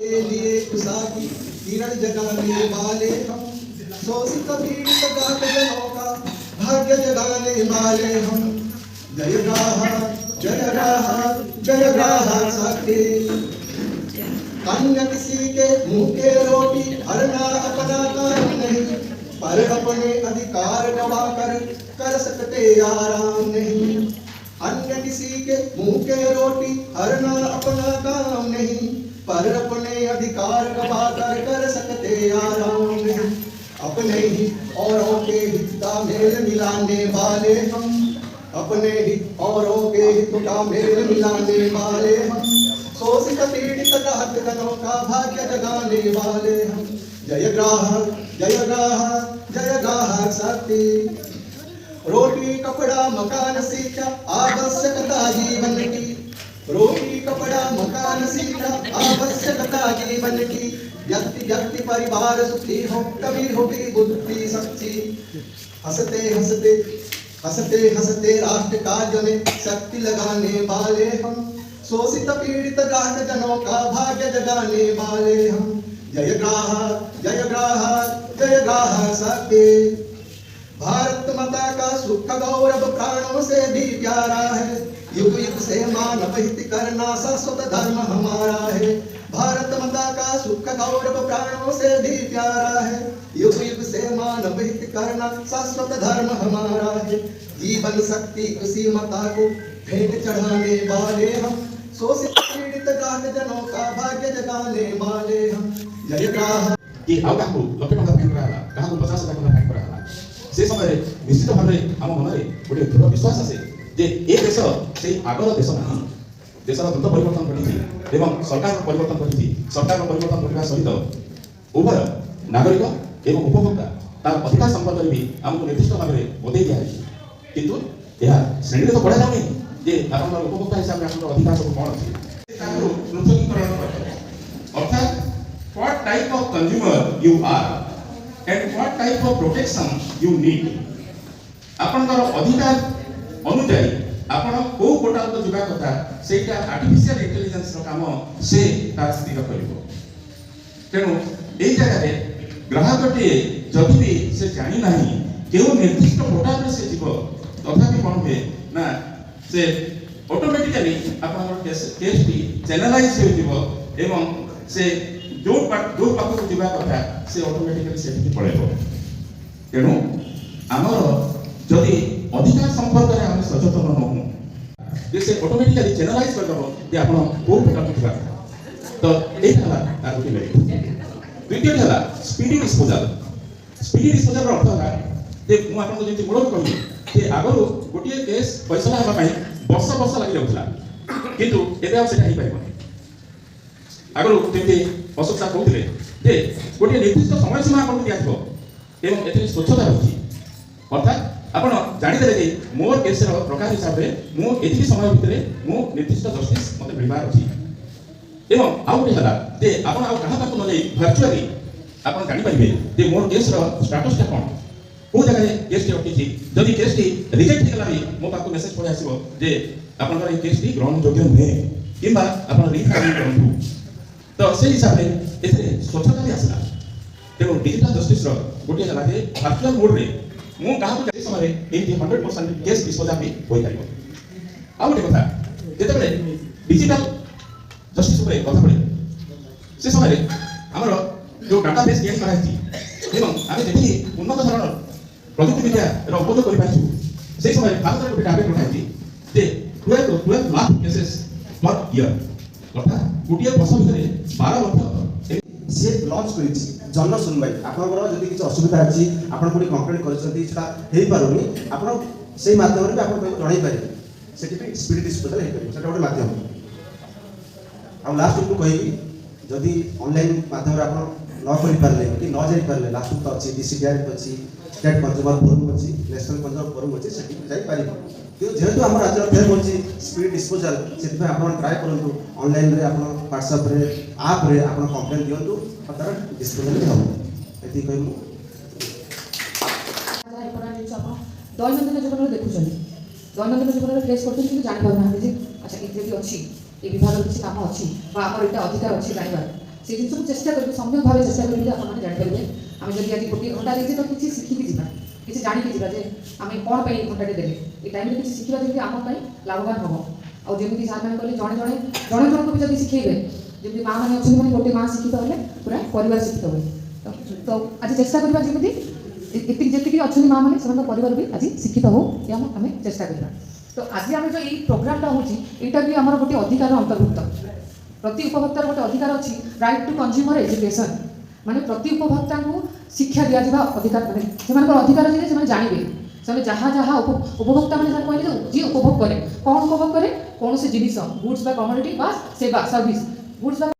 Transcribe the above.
के लिए कुसाकी किरण जगाने वाले हम, शोषित पीड़ित गात जनों का भाग्य जगाने वाले हम। जय ग्राहा जय ग्राहा जय ग्राहा सत्य। अन्य किसी के मुंह के रोटी हरना अपना काम नहीं, पर अपने अधिकार गवा कर सकते आराम नहीं। अन्य किसी के मुंह के रोटी हरना अपना काम नहीं, पर अपने अधिकार गवा कर सकते आराम नहीं। अपने ही औरों के हित का मेल मिलाने वाले हम, अपने ही औरों के हित का मेल मिलाने वाले हम। शोषित पीड़ित गात जनों का भाग्य जगाने वाले हम। जय ग्राहक जय ग्राहक जय ग्राहक शक्ति। रोटी कपड़ा मकान शिक्षा आवश्यकता जीवन की, रोटी कपड़ा मकान शिक्षा आवश्यकता जीवन की। व्यक्ति व्यक्ति परिवार सुखी हो तभी होगी बुद्धि सच्ची। हंसते हंसते हंसते हंसते राष्ट्र कार्य में शक्ति लगाने वाले हम, शोषित पीड़ित गात जनों का भाग्य जगाने वाले हम। जय ग्राहक जय ग्राहक जय ग्राहक शक्ति। भारत माता का सुख गौरव प्राणों से भी प्यारा है, युग युग से मानव हित करना शाश्वत धर्म हमारा है। भारत माता का सुख गौरव प्राणों से भी प्यारा है, युग युग से मानव हित करना शाश्वत धर्म हमारा है। जीवन शक्ति उसी माता को भेंट चढ़ाने वाले हम, शोषित पीड़ित गात जनों का भाग्य जगाने वाले हम। जय ग्राहक कि आउ काहू लक्षे टंका फाइन कराला, काहू 50,000 टंका फाइन कराला। से समय निश्चित भाव में आम मन में गोटे दृढ़ विश्वास आसे जे ए देश से आगर देश नहीं, देशर द्रुत परिवर्तन घटी एवं सरकार परिवर्तन घटी। सरकार परिवर्तन घटना सहित उभय नागरिक एवं उपभोक्ता तार अधिकार संपर्क में भी आमको निर्दिष्ट भाव में बदई दिया है। किंतु यह श्रेणी तो पढ़ा जाऊनी जे आप उपभोक्ता हिसाब से आप अधिकार सब कौन अच्छे पृथकीकरण अर्थात what type of consumer you are and what type of protection you need। आपनकर अधिकार अनुसार आपण को पोर्टल को जुगा कथा सेटा आर्टिफिशियल इंटेलिजेंस रो काम से तार स्थिर करिवो। तेनु एई जगह रे ग्राहकटे जदि भी से जानि नाही केउ निर्दिष्ट पोर्टल रे से जीव तथापि कोन हे ना से ऑटोमेटिकली आपनकर केस टी चैनलाइज हो जीव एवं से जो पाख को जीवा कथा से ऑटोमेटिकली सेठी पळेबो। तेनु हमर जदि अधिकार संपर्क रे हम सचेतन न हो जे से ऑटोमेटिकली चैनलाइज कर दबो जे आपण को प्रकार जीवा तो ए हला तार के मेरिट। द्वितीय हला स्पीडी डिस्पोजल। स्पीडी डिस्पोजल रो अर्थ हला जे मु आपण को जेति मूल कहू जे आगरो गोटिए केस फैसला हेबा पई वर्ष वर्ष लागि रहउतला, किंतु एबे अब सेटा ही पाइबो। आगरो तेति अशोक साहब कहते जे गोटे निर्दिष्ट समय सीमा आपको दिया एवं एते स्वच्छता रही। अर्थात आपण जानिदेले जे मोर केस रो प्रकार हिसाब रे मु एति समय भितरे मु निर्दिष्ट जस्टिस मते मिलबार अछि। एवं आउ गोटे हला जे आपण आउ कहा पाको नले वर्चुअली आपण जानि परिबे जे मोर केस रो स्टेटस ता कोन को जगह रे केस टी रखिछि। जदि केस टी रिजेक्ट हे गला भी मो पाको मेसेज पळे आसीबो जे आपण कर केस टी ग्रहण योग्य नहे किबा आपण रीफाइल करंतु। तो से हिसाब रे एथे स्वच्छता भी आसला। तेणु डिजिटल जस्टिस रो गोटे हला जे वर्चुअल मोड रे मु काहा के समय रे एटी 100% केस डिस्पोजल भी होई परिबो। आ गोटे कथा जेतबे डिजिटल जस्टिस ऊपर कथा पड़े से समय रे हमर जो डाटाबेस क्रिएट करा हिची एवं आमे देखि उन्नत धरण प्रযুক্তি विद्या रो उपयोग करि पाछु। से समय रे भारत रे डाटाबेस बना हिची जे 12 लाख केसेस पर ईयर अर्थात गोटे वर्ष भितर 12 लाख से लॉन्च करिछि जन सुनवाई। आपनकर जदि किछ असुविधा अछि आपन कोडी कंप्लेंट करछथि सेटा हेइ पारुनी आपन सेइ माध्यम रे आपन जणाई पारिबे सेति पे स्पीड डिस्पोजल हेइ पारिबे सेटा गोटे माध्यम। आ लास्ट को कहिबी जदि ऑनलाइन माध्यम रे आपन न करि पारले कि न जाई पारले लास्ट तो अछि डीसीडीआर अछि स्टेट कंज्यूमर फोरम अछि नेशनल कंज्यूमर फोरम अछि सेति जाई पारिबे। जेहेतु आम राज्य फेर बोलছি स्पीड डिस्पोजल से आप ट्राए करूँ ऑनलाइन रे आप व्हाट्सएप रे आप रे आप कंप्लेन दिंतु और तार डिस्पोजल हम एति कहू। दैनंदिन जीवन में देखुं दैनंदिन जीवन में फेस करते जानी पार ना अच्छा ये भी अच्छी ये विभाग किसी काम अच्छी आमर यहाँ अधिकार अच्छी जानवर से जिन चेष्टा करेंगे सम्यक भाव चेष्टा करेंगे आपने जानीपारे आम जब आज गोटे घंटा देखे तो किसी शिखिकी जी किसी जाणिकी जी जे आम कौन पर घंटाटे देले ये टाइम किसी शिखा जमी आम लाभवान हम आमती सार मैंने कहले जड़े जड़े जन जन को भी जब शिखेबे जमी माँ मैंने अच्छे मैंने गोटे माँ शिक्षित हेल्ले पूरा परिवार शिक्षित हुए तो आज चेष्टा करवा जमी जी अच्छा माँ मैंने से परिवार भी आज शिक्षित हो आम चेष्टा करवा तो आज आम जो ये प्रोग्रामटा होटा भी आम गोटे अधिकार अंतर्भुक्त प्रति उपभोक्तार गोटे अधिकार अच्छी राइट टू कंज्यूमर एजुकेशन माने प्रति उपभोक्ता को शिक्षा दिया जावा अधिकार माने अधिकार अच्छे से जानवे से जहाँ जहाँ उपभोक्ता मैंने कहले जी उपभोग करे कौन उपभोग करे कौन से जिनिस गुड्स बा कमोडिटी बा सेवा सर्विस गुड्स